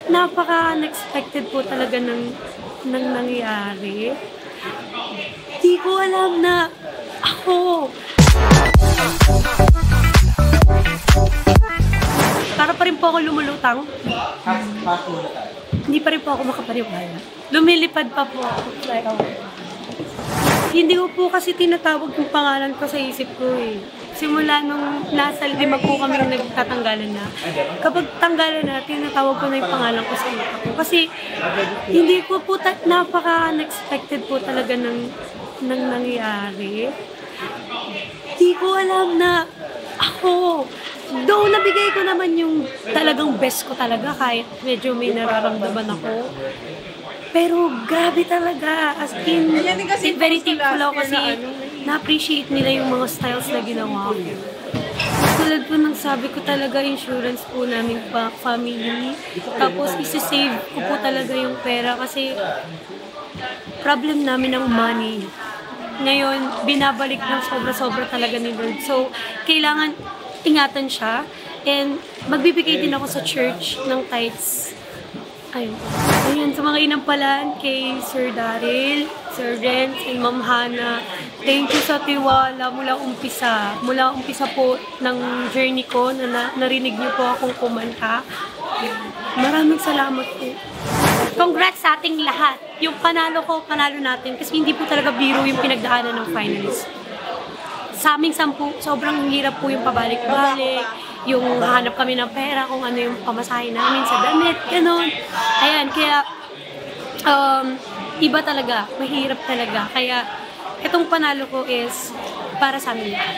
napaka-unexpected po talaga ng nangyari. Di ko alam na ako. Para pa rin po ako lumulutang. Hindi pa rin po ako makapaniwala. Lumilipad pa po ako. Hindi ko po kasi tinatawag yung pangalan ko sa isip ko eh. Simula nung nasa 5 po kami nagtatanggalan na. Kapag tanggalan na, tinatawag ko na yung pangalan ko sa mata ko. Kasi hindi ko po napaka-unexpected po talaga ng nangyari. Di ko alam na ako. Though nabigay ko naman yung talagang best ko talaga kahit medyo may nararamdaman ako. Pero grabe talaga. As in, very thankful ako kasi na-appreciate nila yung mga styles na ginawa ko. Tulad po ng sabi ko talaga, insurance po namin family. Tapos isi-save ko po talaga yung pera kasi problem namin ng money. Ngayon, binabalik ng sobra-sobra talaga ni Lord. So, kailangan ingatan siya. And magbibigay din ako sa church ng tithes. Ayun, sa mga inampalan kay Sir Daryl, Sir Renz, and Ma'am Hannah, thank you sa tiwala mula umpisa. Mula umpisa po ng journey ko na narinig niyo po akong kumanta. Maraming salamat po. Congrats sa ating lahat. Yung panalo ko, panalo natin. Kasi hindi po talaga biro yung pinagdaanan ng finals. Sa aming 10, sobrang hirap po yung pabalik-balik. Yung hahanap kami ng pera, kung ano yung pamasahe namin sa damit, gano'n. Ayan, kaya iba talaga, mahirap talaga. Kaya itong panalo ko is para sa amin lahat.